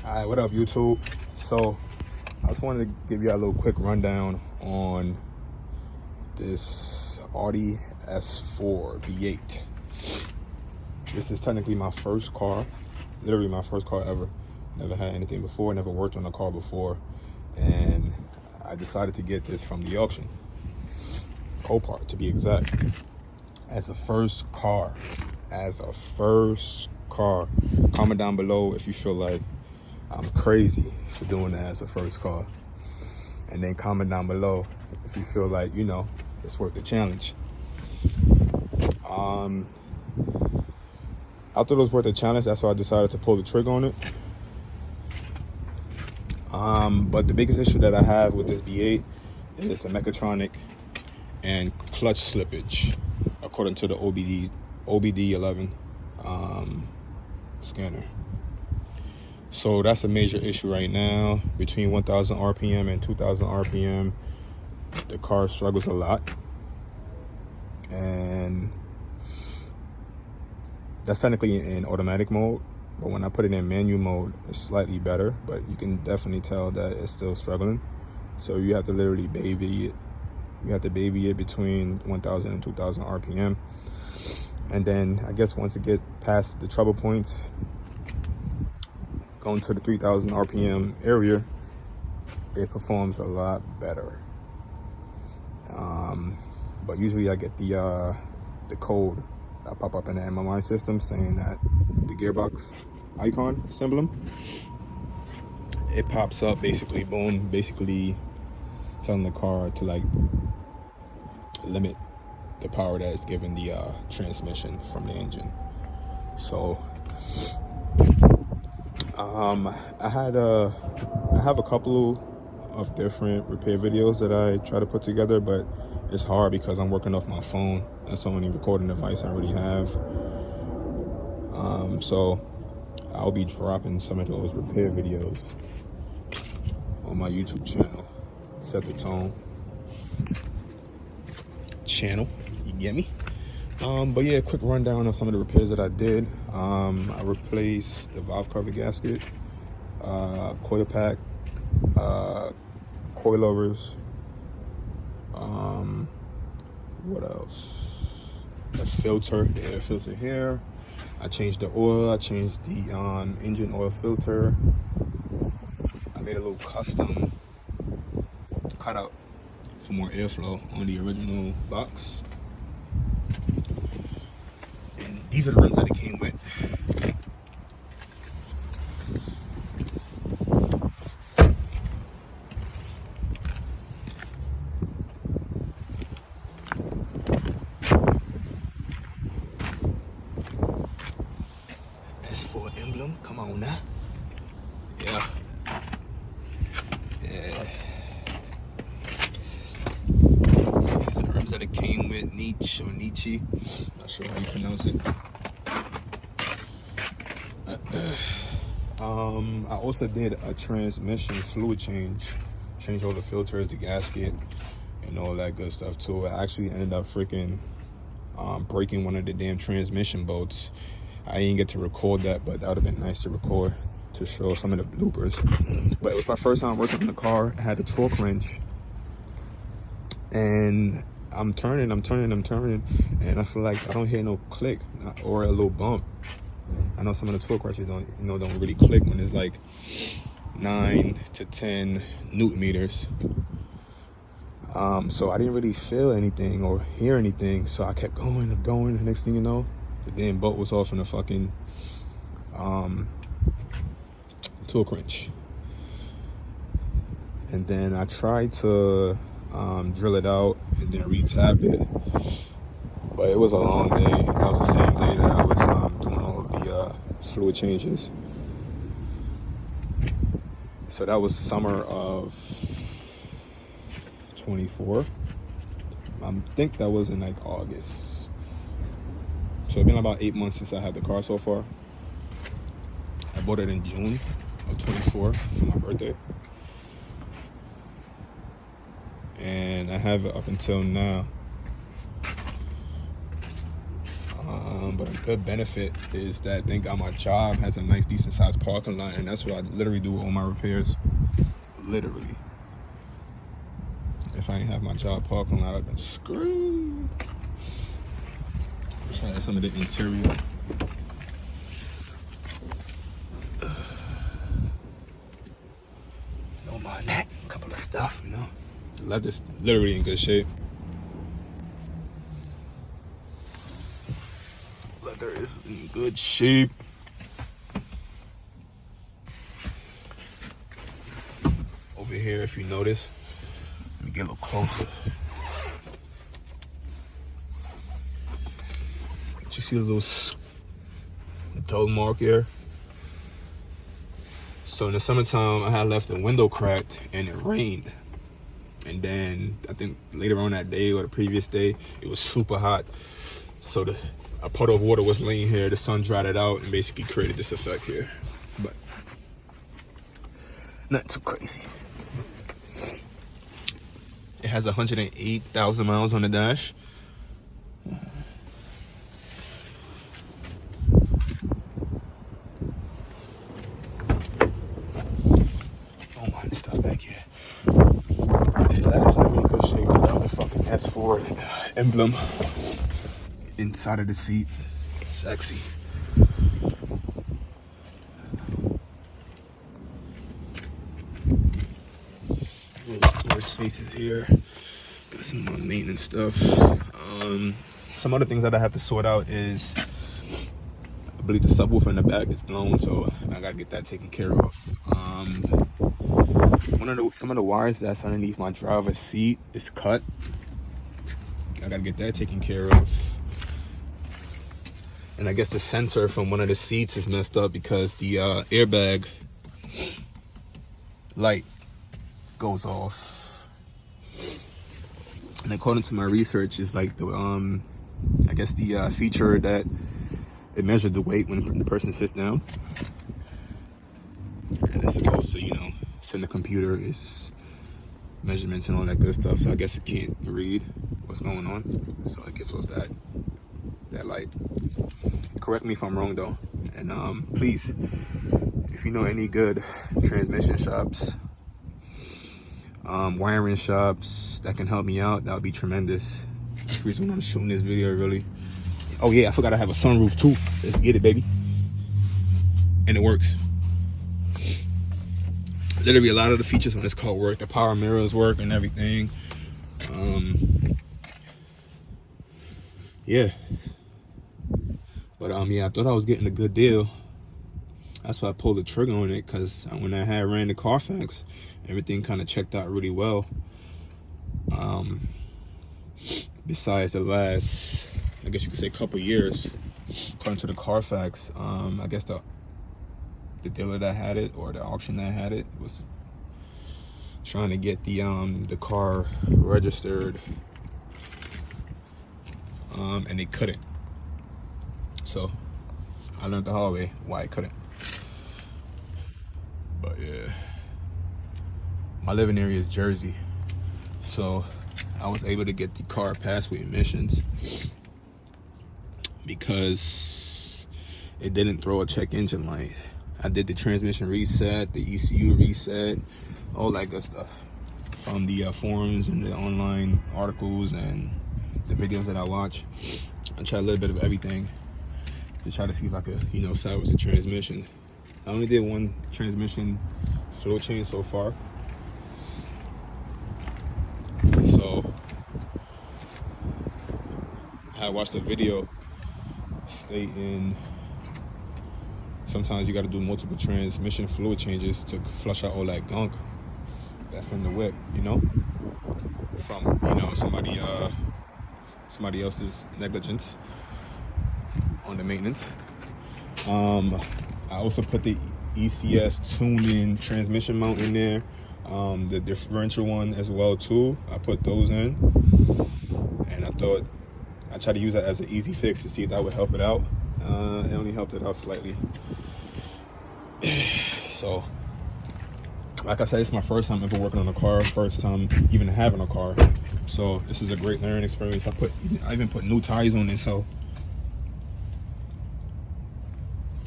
Alright, what up YouTube? So I just wanted to give you a little quick rundown on this Audi S4 V8. This is technically my first car, literally my first car ever. Never had anything before, never worked on a car before, and I decided to get this from the auction, Copart to be exact, as a first car. Comment down below if you feel like I'm crazy for doing that as a first car, and then comment down below if you feel like, you know, it's worth the challenge. I thought it was worth the challenge, that's why I decided to pull the trigger on it. But the biggest issue that I have with this V8 is the mechatronic and clutch slippage, according to the OBD11 scanner. So that's a major issue right now. Between 1000 RPM and 2000 RPM, the car struggles a lot, and that's technically in automatic mode, but when I put it in manual mode, it's slightly better, but you can definitely tell that it's still struggling. So you have to literally baby it. You have to baby it between 1000 and 2000 RPM. And then I guess once it gets past the trouble points, going to the 3000 RPM area, it performs a lot better. But usually I get the code that pop up in the MMI system saying that the gearbox icon symbol, it pops up, basically boom, basically telling the car to like limit the power that is given the transmission from the engine. So I have a couple of different repair videos that I try to put together, but it's hard because I'm working off my phone. That's the only recording device I already have. So I'll be dropping some of those repair videos on my YouTube channel, Set the Tone channel, you get me? But yeah, quick rundown of some of the repairs that I did. I replaced the valve cover gasket, coil pack, coilovers, what else? The filter, the air filter here. I changed the oil, I changed the engine oil filter. I made a little custom cutout for more airflow on the original box. And these are the rims that it came with. S4 emblem, come on now. Yeah. These are the rims that it came with, Nietzsche, not sure how you pronounce it. I also did a transmission fluid change all the filters, the gasket, and all that good stuff too. I actually ended up freaking breaking one of the damn transmission bolts. I didn't get to record that, but that would have been nice to record to show some of the bloopers. But it was my first time working on the car. I had a torque wrench, and I'm turning, and I feel like I don't hear no click or a little bump. I know some of the torque wrenches don't really click when it's like 9 to 10 Newton meters. So I didn't really feel anything or hear anything. So I kept going. The next thing you know, the damn bolt was off in the fucking torque wrench. And then I tried to drill it out and then re-tap it, but it was a long day. That was the same day that I was doing all of the fluid changes. So that was summer of 24. I think that was in like August. So it's been about 8 months since I had the car so far. I bought it in June of 24 for my birthday. And I have it up until now. but a good benefit is that thank God my job has a nice, decent sized parking lot, and that's what I literally do with all my repairs. Literally. If I didn't have my job parking lot, I'd been screwed. Let's try some of the interior. Don't mind that. A couple of stuff, you know. The leather's literally in good shape. Leather is in good shape. Over here, if you notice, let me get a little closer. You see the little dull mark here? So in the summertime, I had left the window cracked and it rained. And then I think later on that day or the previous day, it was super hot. So a puddle of water was laying here. The sun dried it out and basically created this effect here. But not too crazy. It has 108,000 miles on the dash. Don't mind the stuff back here. That is in really good shape. I love the fucking S4 emblem inside of the seat. Sexy. Little storage spaces here. Got some more maintenance stuff. Some other things that I have to sort out is, I believe the subwoofer in the back is blown, so I gotta get that taken care of. Some of the wires that's underneath my driver's seat is cut. I gotta get that taken care of. And I guess the sensor from one of the seats is messed up because the airbag light goes off. And according to my research, it's like the I guess the feature that it measured the weight when the person sits down, and it's supposed to, you know, send the computer its measurements and all that good stuff. So I guess it can't read what's going on, so it gives off that light. Correct me if I'm wrong though, and please, if you know any good transmission shops, wiring shops that can help me out, that would be tremendous. That's the reason I'm shooting this video, really. Oh yeah, I forgot I have a sunroof too. Let's get it, baby. And it works. Literally a lot of the features on this car work. The power mirrors work and everything. Yeah. But yeah, I thought I was getting a good deal. That's why I pulled the trigger on it, because when I had ran the Carfax, everything kind of checked out really well. Besides the last, I guess you could say, couple years, according to the Carfax, I guess the dealer that had it, or the auction that had it, was trying to get the car registered, and they couldn't. So I learned the hard way why I couldn't. But yeah, my living area is Jersey, so I was able to get the car passed with emissions because it didn't throw a check engine light. I did the transmission reset, the ECU reset, all that good stuff from the forums and the online articles and the videos that I watch. I tried a little bit of everything to try to see if I could, you know, salvage the transmission. I only did one transmission fluid change so far. So I watched a video stating sometimes you got to do multiple transmission fluid changes to flush out all that gunk that's in the whip, you know, from, you know, somebody else's negligence on the maintenance. I also put the ECS tune-in transmission mount in there, the differential one as well too. I put those in, and I thought I tried to use that as an easy fix to see if that would help it out. It only helped it out slightly. So, like I said, it's my first time ever working on a car, first time even having a car. So this is a great learning experience. I even put new tires on this, so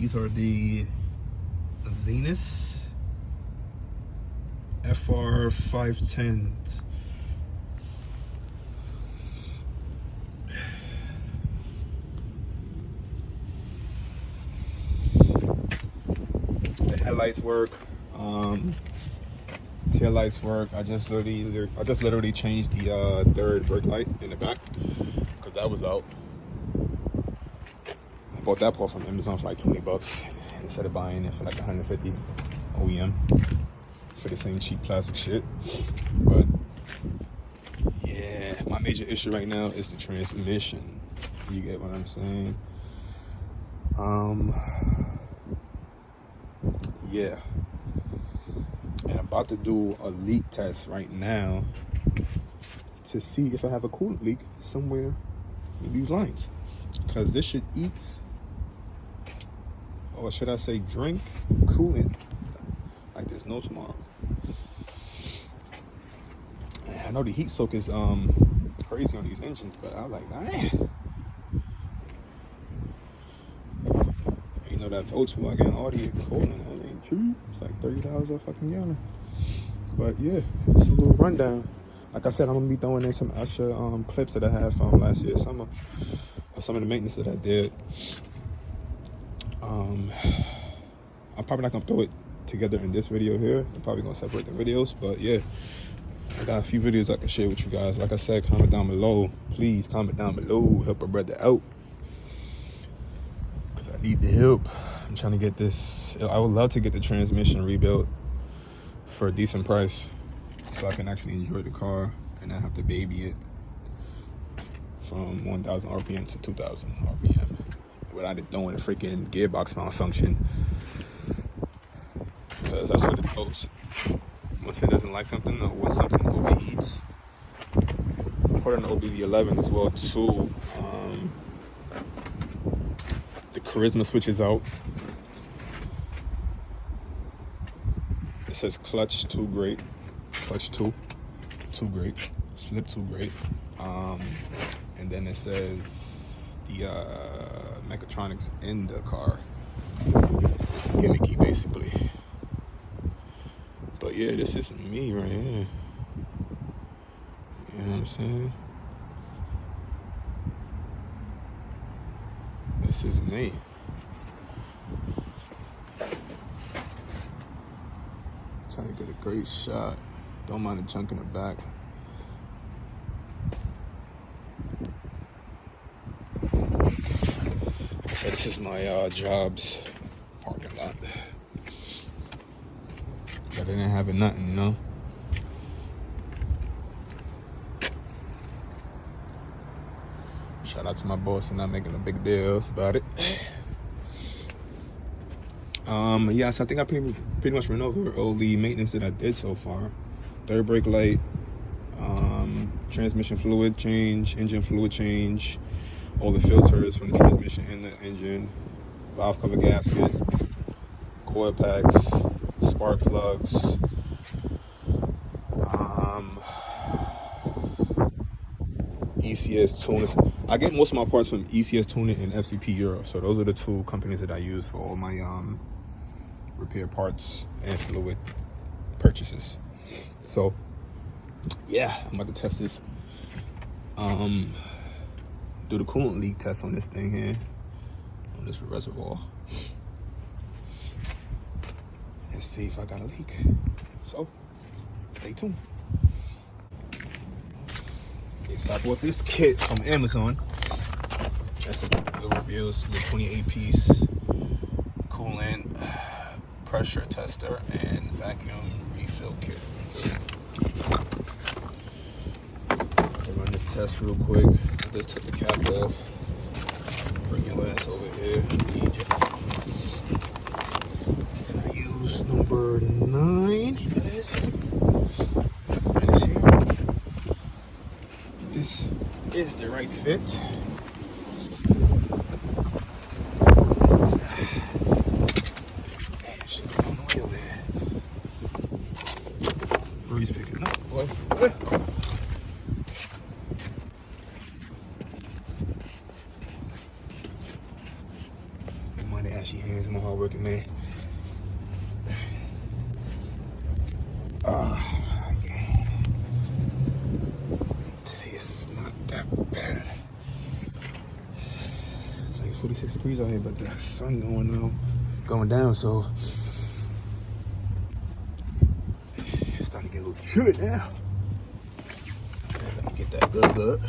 These are the Zenus FR510s. The headlights work. Tail lights work. I just literally changed the third brake light in the back because that was out. I bought that part from Amazon for like 20 bucks instead of buying it for like 150 OEM for the same cheap plastic shit. But yeah, my major issue right now is the transmission. You get what I'm saying? Yeah. And I'm about to do a leak test right now to see if I have a coolant leak somewhere in these lines. Because this should eat, or should I say drink, coolant like there's no tomorrow. I know the heat soak is crazy on these engines, but I was like, man. You know that Volkswagen Audi coolant, that ain't cheap. It's like $30 a fucking gallon. But yeah, it's a little rundown. Like I said, I'm gonna be throwing in some extra clips that I had from last year summer, or some of the maintenance that I did. I'm probably not gonna throw it together in this video here. I'm probably gonna separate the videos, but yeah, I got a few videos I can share with you guys. Like I said, comment down below. Please comment down below. Help a brother out, because I need the help. I'm trying to get this. I would love to get the transmission rebuilt for a decent price, so I can actually enjoy the car and not have to baby it from 1,000 RPM to 2,000 RPM without it throwing a freaking gearbox malfunction. Because that's what it goes. Once it doesn't like something, or when something overheats. According to OBD11 as well too, the Charisma switches out. It says clutch 2 great, clutch 2 great, slip 2 great, and then it says the mechatronics in the car. It's gimmicky basically. But yeah, this is me right here. You know what I'm saying? This is me. Trying to get a great shot. Don't mind the junk in the back. So this is my jobs parking lot. But they didn't have it nothing, you know. Shout out to my boss for not making a big deal about it. Yeah, so I think I pretty much went over all the maintenance that I did so far. Third brake light, transmission fluid change, engine fluid change, all the filters from the transmission and the engine, valve cover gasket, coil packs, spark plugs, ECS tuners. I get most of my parts from ECS Tuning and FCP Europe, so those are the two companies that I use for all my repair parts and fluid purchases. So yeah, I'm about to test this, do the coolant leak test on this thing here, on this reservoir, and see if I got a leak. So stay tuned. Okay, so I bought this kit from Amazon. That's the reviews. The 28-piece coolant pressure tester and vacuum refill kit. I'll run this test real quick. I just took the cap off. Bring your ass over here. And I use number 9. Here it is. Right here. This is the right fit. Breeze picking up. Money ashy hands, my Today is not that bad. It's like 46 degrees out here, but the sun going down, so it's starting to get a little chilly now. Let me get that good.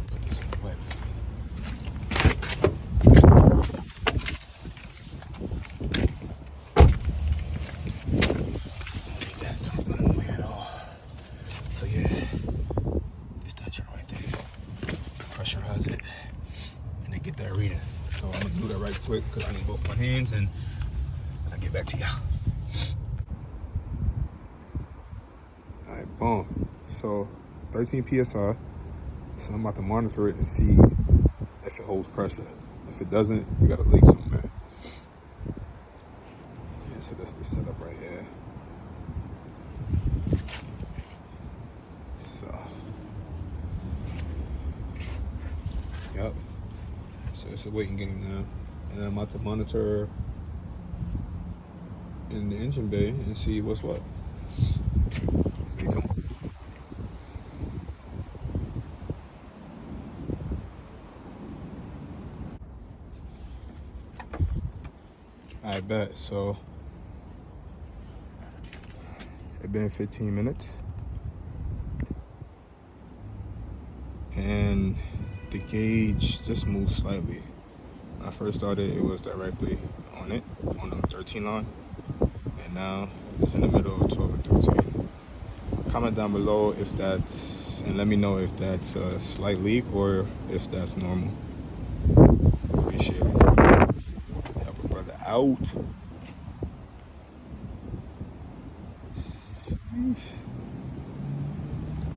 Put this on the wet. Get that don't run away at all. So yeah, it's that chart right there. Pressurize it and then get that reading. So I'm gonna do that right quick because I need both my hands, and I'll get back to y'all. All right, boom. So 13 PSI. So I'm about to monitor it and see if it holds pressure. If it doesn't, you got a leak somewhere. Yeah, so that's the setup right here. So, yep. So it's a waiting game now. And I'm about to monitor in the engine bay and see what's what. Stay tuned. I bet. So it's been 15 minutes. And the gauge just moved slightly. When I first started, it was directly on it, on the 13 line. And now it's in the middle of 12 and 13. Comment down below if that's, and let me know if that's a slight leak or if that's normal. Appreciate it. Help a brother out. Sheesh.